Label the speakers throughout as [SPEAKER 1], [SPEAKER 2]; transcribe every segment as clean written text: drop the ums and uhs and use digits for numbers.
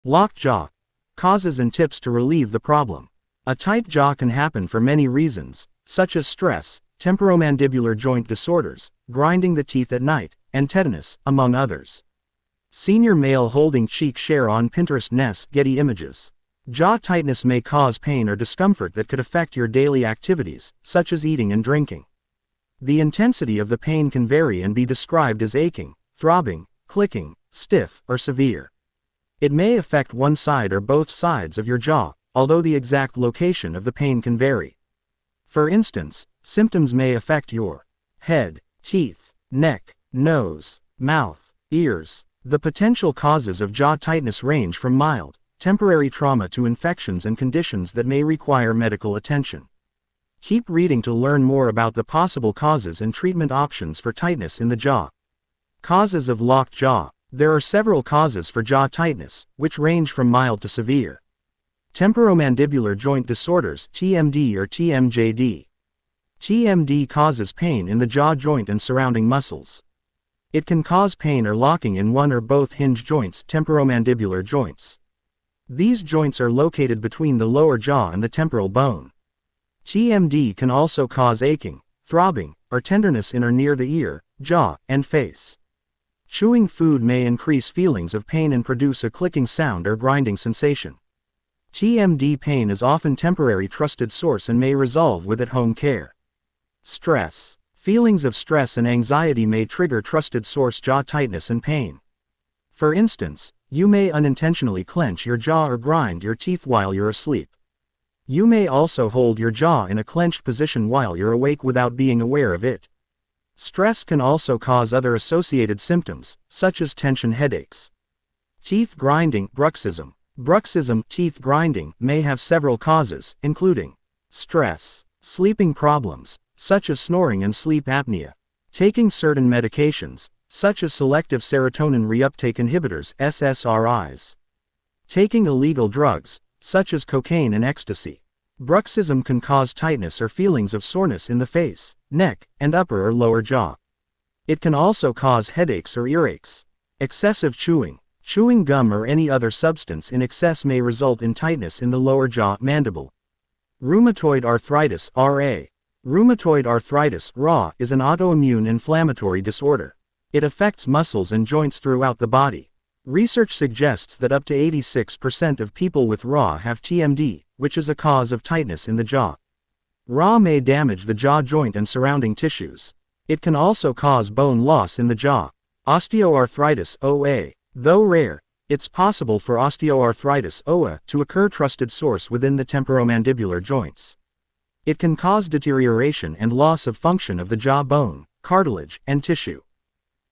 [SPEAKER 1] Locked jaw. Causes and tips to relieve the problem. A tight jaw can happen for many reasons, such as stress, temporomandibular joint disorders, grinding the teeth at night, and tetanus, among others. Senior male holding cheek share on Pinterest Ness Getty Images. Jaw tightness may cause pain or discomfort that could affect your daily activities, such as eating and drinking. The intensity of the pain can vary and be described as aching, throbbing, clicking, stiff, or severe. It may affect one side or both sides of your jaw, although the exact location of the pain can vary. For instance, symptoms may affect your head, teeth, neck, nose, mouth, ears. The potential causes of jaw tightness range from mild, temporary trauma to infections and conditions that may require medical attention. Keep reading to learn more about the possible causes and treatment options for tightness in the jaw. Causes of locked jaw. There are several causes for jaw tightness, which range from mild to severe. Temporomandibular joint disorders, TMD or TMJD. TMD causes pain in the jaw joint and surrounding muscles. It can cause pain or locking in one or both hinge joints, temporomandibular joints. These joints are located between the lower jaw and the temporal bone. TMD can also cause aching, throbbing, or tenderness in or near the ear, jaw, and face. Chewing food may increase feelings of pain and produce a clicking sound or grinding sensation. TMD pain is often temporary trusted source and may resolve with at-home care. Stress. Feelings of stress and anxiety may trigger trusted source jaw tightness and pain. For instance, you may unintentionally clench your jaw or grind your teeth while you're asleep. You may also hold your jaw in a clenched position while you're awake without being aware of it. Stress can also cause other associated symptoms, such as tension headaches. Teeth grinding, bruxism. Bruxism, teeth grinding, may have several causes, including stress, sleeping problems, such as snoring and sleep apnea, taking certain medications, such as selective serotonin reuptake inhibitors, SSRIs, taking illegal drugs, such as cocaine and ecstasy. Bruxism can cause tightness or feelings of soreness in the face, neck, and upper or lower jaw. It can also cause headaches or earaches. Excessive chewing. Chewing gum or any other substance in excess may result in tightness in the lower jaw, mandible. Rheumatoid arthritis, RA. Rheumatoid arthritis, RA, is an autoimmune inflammatory disorder. It affects muscles and joints throughout the body. Research suggests that up to 86% of people with RA have TMD, which is a cause of tightness in the jaw. RA may damage the jaw joint and surrounding tissues. It can also cause bone loss in the jaw. Osteoarthritis, OA. Though rare, it's possible for osteoarthritis, OA, to occur trusted source within the temporomandibular joints. It can cause deterioration and loss of function of the jaw bone, cartilage, and tissue.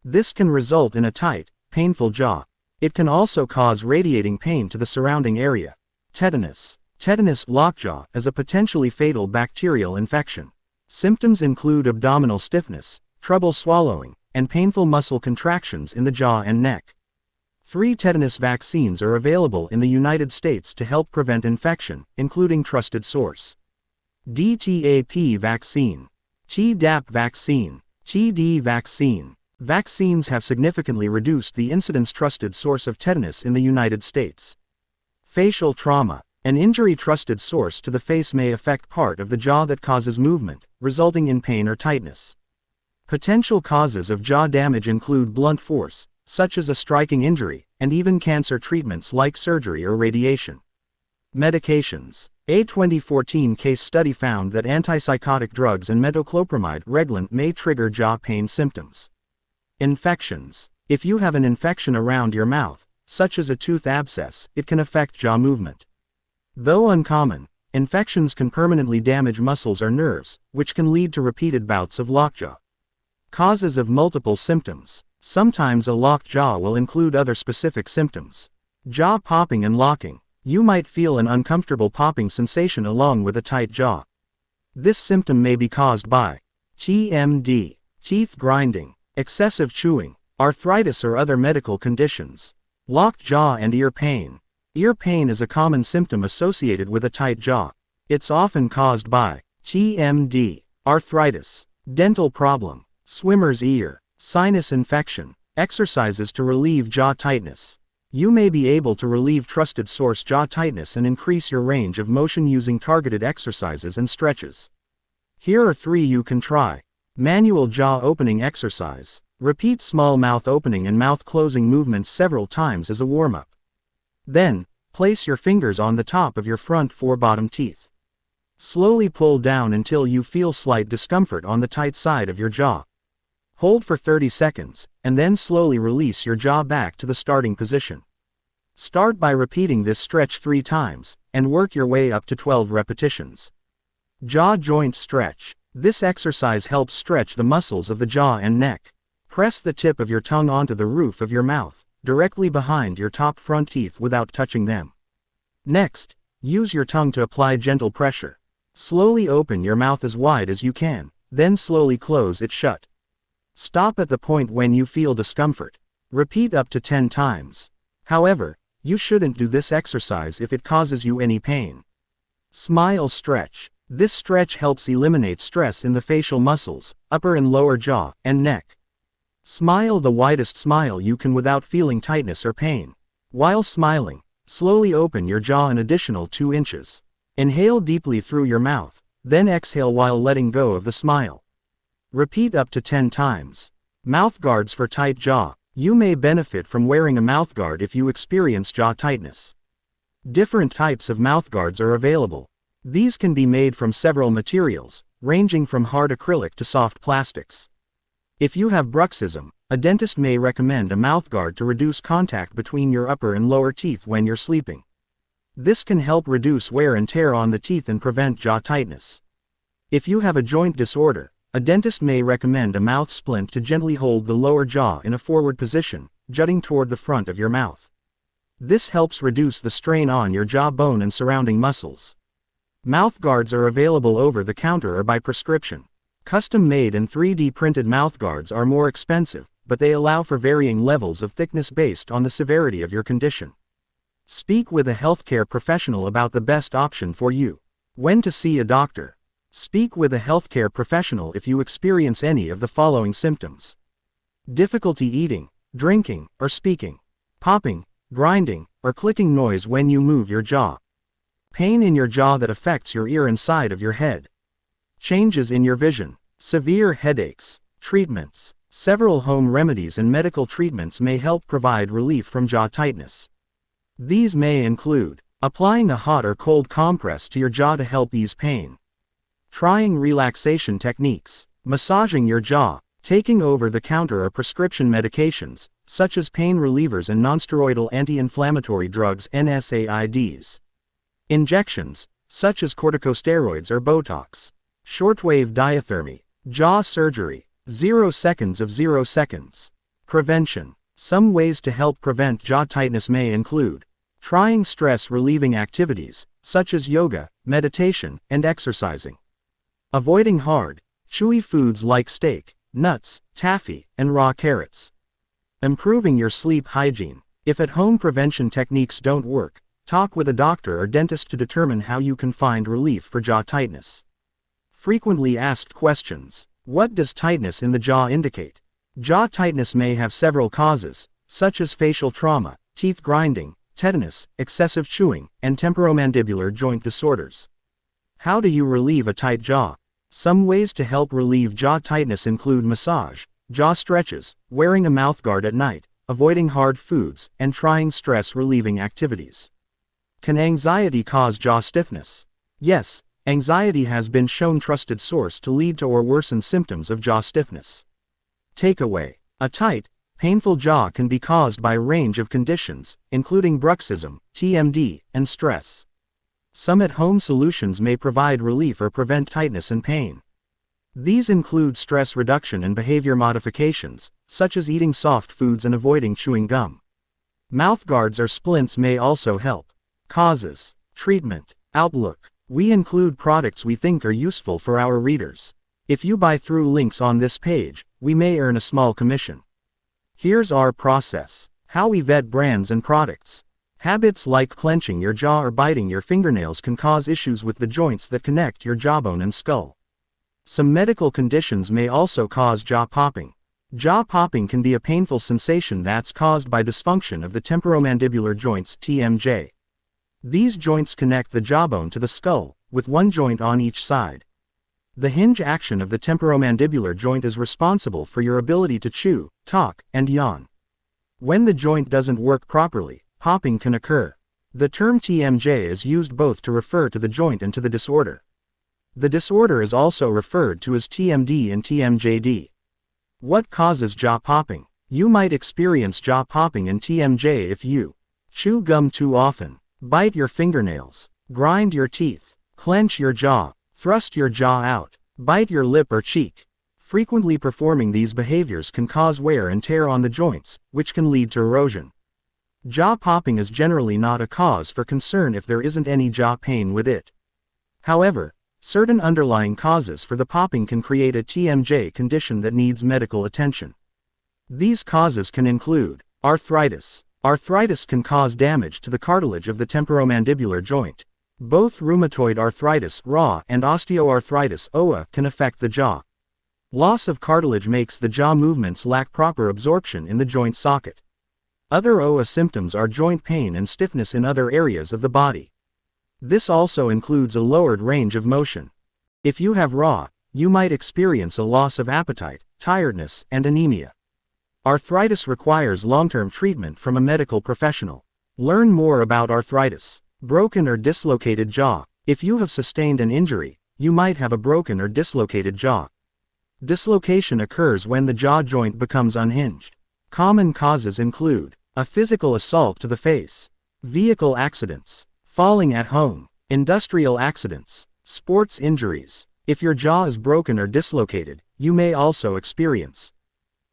[SPEAKER 1] This can result in a tight, painful jaw. It can also cause radiating pain to the surrounding area. Tetanus. Tetanus, lockjaw, is a potentially fatal bacterial infection. Symptoms include abdominal stiffness, trouble swallowing, and painful muscle contractions in the jaw and neck. 3 tetanus vaccines are available in the United States to help prevent infection, including trusted source. DTaP vaccine, Tdap vaccine, TD vaccine. Vaccines have significantly reduced the incidence trusted source of tetanus in the United States. Facial trauma. An injury trusted source to the face may affect part of the jaw that causes movement, resulting in pain or tightness. Potential causes of jaw damage include blunt force, such as a striking injury, and even cancer treatments like surgery or radiation. Medications. A 2014 case study found that antipsychotic drugs and metoclopramide, Reglan, may trigger jaw pain symptoms. Infections. If you have an infection around your mouth, such as a tooth abscess, it can affect jaw movement. Though uncommon, infections can permanently damage muscles or nerves, which can lead to repeated bouts of lockjaw. Causes of multiple symptoms. Sometimes a locked jaw will include other specific symptoms. Jaw popping and locking. You might feel an uncomfortable popping sensation along with a tight jaw. This symptom may be caused by TMD, teeth grinding, excessive chewing, arthritis or other medical conditions. Locked jaw and ear pain. Ear pain is a common symptom associated with a tight jaw. It's often caused by TMD, arthritis, dental problem, swimmer's ear, sinus infection. Exercises to relieve jaw tightness. You may be able to relieve trusted source jaw tightness and increase your range of motion using targeted exercises and stretches. Here are 3 you can try. Manual jaw opening exercise. Repeat small mouth opening and mouth closing movements several times as a warm-up. Then, place your fingers on the top of your front 4 bottom teeth. Slowly pull down until you feel slight discomfort on the tight side of your jaw. Hold for 30 seconds, and then slowly release your jaw back to the starting position. Start by repeating this stretch 3 times, and work your way up to 12 repetitions. Jaw joint stretch. This exercise helps stretch the muscles of the jaw and neck. Press the tip of your tongue onto the roof of your mouth, directly behind your top front teeth without touching them. Next, use your tongue to apply gentle pressure. Slowly open your mouth as wide as you can, then slowly close it shut. Stop at the point when you feel discomfort. Repeat up to 10 times. However, you shouldn't do this exercise if it causes you any pain. Smile stretch. This stretch helps eliminate stress in the facial muscles, upper and lower jaw, and neck. Smile the widest smile you can without feeling tightness or pain. While smiling, slowly open your jaw an additional 2 inches. Inhale deeply through your mouth, then exhale while letting go of the smile. Repeat up to 10 times. Mouth guards for tight jaw. You may benefit from wearing a mouth guard if you experience jaw tightness. Different types of mouth guards are available. These can be made from several materials, ranging from hard acrylic to soft plastics. If you have bruxism, a dentist may recommend a mouth guard to reduce contact between your upper and lower teeth when you're sleeping. This can help reduce wear and tear on the teeth and prevent jaw tightness. If you have a joint disorder, a dentist may recommend a mouth splint to gently hold the lower jaw in a forward position, jutting toward the front of your mouth. This helps reduce the strain on your jawbone and surrounding muscles. Mouth guards are available over the counter or by prescription. Custom-made and 3D printed mouth guards are more expensive, but they allow for varying levels of thickness based on the severity of your condition. Speak with a healthcare professional about the best option for you. When to see a doctor. Speak with a healthcare professional if you experience any of the following symptoms: difficulty eating, drinking, or speaking, popping, grinding, or clicking noise when you move your jaw, pain in your jaw that affects your ear and side of your head, changes in your vision, severe headaches. Treatments. Several home remedies and medical treatments may help provide relief from jaw tightness. These may include applying a hot or cold compress to your jaw to help ease pain, trying relaxation techniques, massaging your jaw, taking over-the-counter or prescription medications, such as pain relievers and nonsteroidal anti-inflammatory drugs (NSAIDs), injections, such as corticosteroids or Botox, shortwave diathermy, jaw surgery, 0 seconds of 0 seconds. Prevention. Some ways to help prevent jaw tightness may include trying stress-relieving activities, such as yoga, meditation, and exercising. Avoiding hard, chewy foods like steak, nuts, taffy, and raw carrots. Improving your sleep hygiene. If at-home prevention techniques don't work, talk with a doctor or dentist to determine how you can find relief for jaw tightness. Frequently asked questions. What does tightness in the jaw indicate? Jaw tightness may have several causes, such as facial trauma, teeth grinding, tetanus, excessive chewing, and temporomandibular joint disorders. How do you relieve a tight jaw? Some ways to help relieve jaw tightness include massage, jaw stretches, wearing a mouthguard at night, avoiding hard foods, and trying stress-relieving activities. Can anxiety cause jaw stiffness? Yes, anxiety has been shown trusted source to lead to or worsen symptoms of jaw stiffness. Takeaway. A tight, painful jaw can be caused by a range of conditions, including bruxism, TMD, and stress. Some at-home solutions may provide relief or prevent tightness and pain. These include stress reduction and behavior modifications, such as eating soft foods and avoiding chewing gum. Mouthguards or splints may also help. Causes. Treatment. Outlook. We include products we think are useful for our readers. If you buy through links on this page, we may earn a small commission. Here's our process. How we vet brands and products. Habits like clenching your jaw or biting your fingernails can cause issues with the joints that connect your jawbone and skull. Some medical conditions may also cause jaw popping. Jaw popping can be a painful sensation that's caused by dysfunction of the temporomandibular joints TMJ. These joints connect the jawbone to the skull, with one joint on each side. The hinge action of the temporomandibular joint is responsible for your ability to chew, talk, and yawn. When the joint doesn't work properly, popping can occur. The term TMJ is used both to refer to the joint and to the disorder. The disorder is also referred to as TMD and TMJD. What causes jaw popping? You might experience jaw popping and TMJ if you chew gum too often, bite your fingernails, grind your teeth, clench your jaw, thrust your jaw out, bite your lip or cheek. Frequently performing these behaviors can cause wear and tear on the joints, which can lead to erosion. Jaw popping is generally not a cause for concern if there isn't any jaw pain with it. However, certain underlying causes for the popping can create a TMJ condition that needs medical attention. These causes can include arthritis. Arthritis can cause damage to the cartilage of the temporomandibular joint. Both rheumatoid arthritis (RA) and osteoarthritis (OA) can affect the jaw. Loss of cartilage makes the jaw movements lack proper absorption in the joint socket. Other OA symptoms are joint pain and stiffness in other areas of the body. This also includes a lowered range of motion. If you have RA, you might experience a loss of appetite, tiredness, and anemia. Arthritis requires long-term treatment from a medical professional. Learn more about arthritis. Broken or dislocated jaw. If you have sustained an injury, you might have a broken or dislocated jaw. Dislocation occurs when the jaw joint becomes unhinged. Common causes include a physical assault to the face, vehicle accidents, falling at home, industrial accidents, sports injuries. If your jaw is broken or dislocated, you may also experience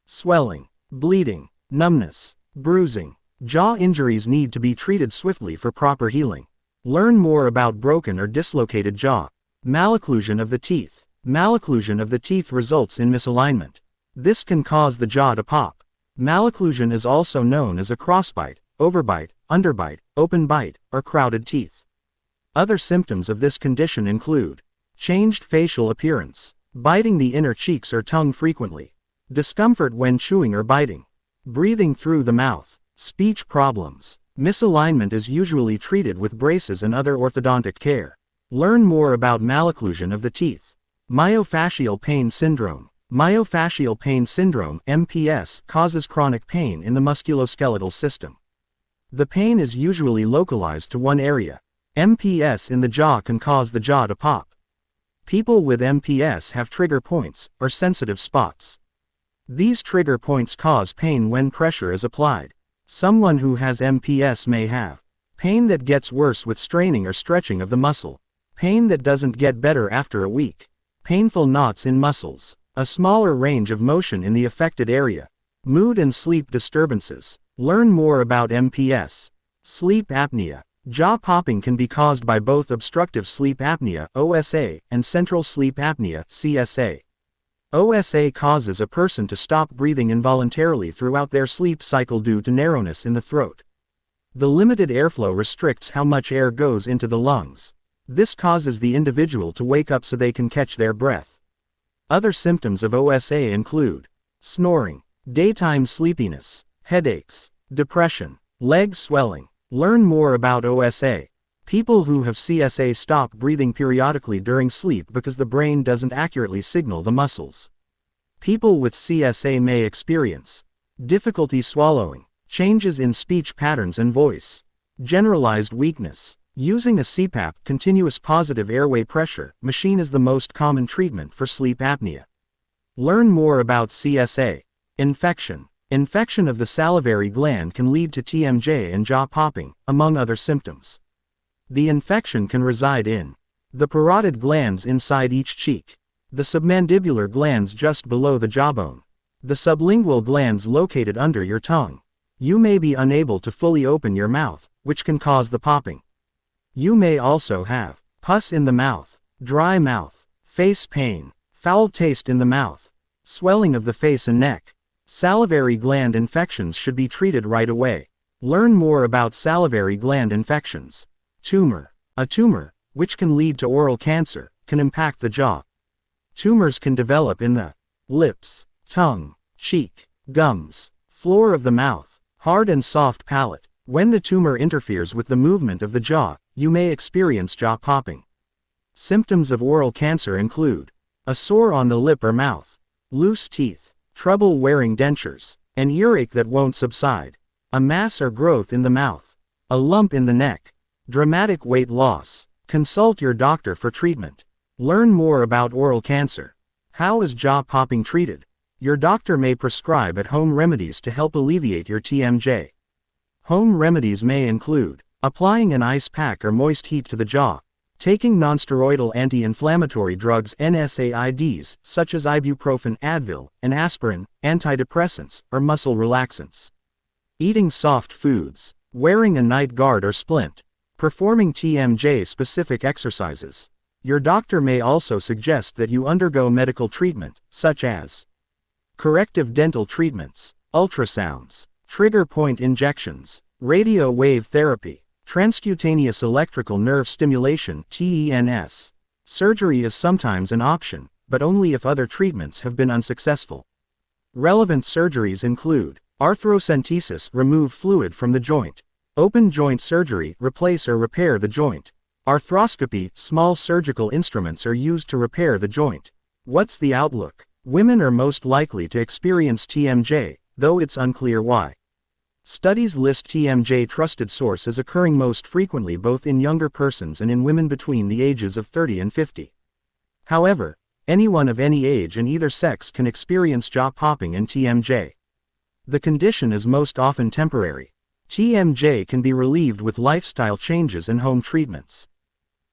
[SPEAKER 1] swelling, bleeding, numbness, bruising. Jaw injuries need to be treated swiftly for proper healing. Learn more about broken or dislocated jaw. Malocclusion of the teeth. Malocclusion of the teeth results in misalignment. This can cause the jaw to pop. Malocclusion is also known as a crossbite, overbite, underbite, open bite, or crowded teeth. Other symptoms of this condition include changed facial appearance, biting the inner cheeks or tongue frequently, discomfort when chewing or biting, breathing through the mouth, speech problems. Misalignment is usually treated with braces and other orthodontic care. Learn more about malocclusion of the teeth. Myofascial pain syndrome. Myofascial pain syndrome (MPS) causes chronic pain in the musculoskeletal system. The pain is usually localized to one area. MPS in the jaw can cause the jaw to pop. People with MPS have trigger points, or sensitive spots. These trigger points cause pain when pressure is applied. Someone who has MPS may have pain that gets worse with straining or stretching of the muscle, pain that doesn't get better after a week, painful knots in muscles, a smaller range of motion in the affected area, mood and sleep disturbances. Learn more about MPS. Sleep apnea. Jaw popping can be caused by both obstructive sleep apnea (OSA) and central sleep apnea (CSA). OSA causes a person to stop breathing involuntarily throughout their sleep cycle due to narrowness in the throat. The limited airflow restricts how much air goes into the lungs. This causes the individual to wake up so they can catch their breath. Other symptoms of OSA include snoring, daytime sleepiness, headaches, depression, leg swelling. Learn more about OSA. People who have CSA stop breathing periodically during sleep because the brain doesn't accurately signal the muscles. People with CSA may experience difficulty swallowing, changes in speech patterns and voice, generalized weakness. Using a CPAP (continuous positive airway pressure) machine is the most common treatment for sleep apnea. Learn more about CSA. Infection. Infection of the salivary gland can lead to TMJ and jaw popping, among other symptoms. The infection can reside in the parotid glands inside each cheek, the submandibular glands just below the jawbone, the sublingual glands located under your tongue. You may be unable to fully open your mouth, which can cause the popping. You may also have pus in the mouth, dry mouth, face pain, foul taste in the mouth, swelling of the face and neck. Salivary gland infections should be treated right away. Learn more about salivary gland infections. Tumor. A tumor, which can lead to oral cancer, can impact the jaw. Tumors can develop in the lips, tongue, cheek, gums, floor of the mouth, hard and soft palate. When the tumor interferes with the movement of the jaw, you may experience jaw popping. Symptoms of oral cancer include a sore on the lip or mouth, loose teeth, trouble wearing dentures, an earache that won't subside, a mass or growth in the mouth, a lump in the neck, dramatic weight loss. Consult your doctor for treatment. Learn more about oral cancer. How is jaw popping treated? Your doctor may prescribe at-home remedies to help alleviate your TMJ. Home remedies may include applying an ice pack or moist heat to the jaw, taking nonsteroidal anti-inflammatory drugs NSAIDs such as ibuprofen, Advil, and aspirin, antidepressants, or muscle relaxants. Eating soft foods, wearing a night guard or splint, performing TMJ-specific exercises. Your doctor may also suggest that you undergo medical treatment, such as corrective dental treatments, ultrasounds, trigger point injections, radio wave therapy, transcutaneous electrical nerve stimulation (TENS). Surgery is sometimes an option, but only if other treatments have been unsuccessful. Relevant surgeries include arthrocentesis, remove fluid from the joint; open joint surgery, replace or repair the joint; arthroscopy, small surgical instruments are used to repair the joint. What's the outlook? Women are most likely to experience TMJ, though it's unclear why. Studies list TMJ trusted source as occurring most frequently both in younger persons and in women between the ages of 30 and 50. However, anyone of any age and either sex can experience jaw popping and TMJ. The condition is most often temporary. TMJ can be relieved with lifestyle changes and home treatments.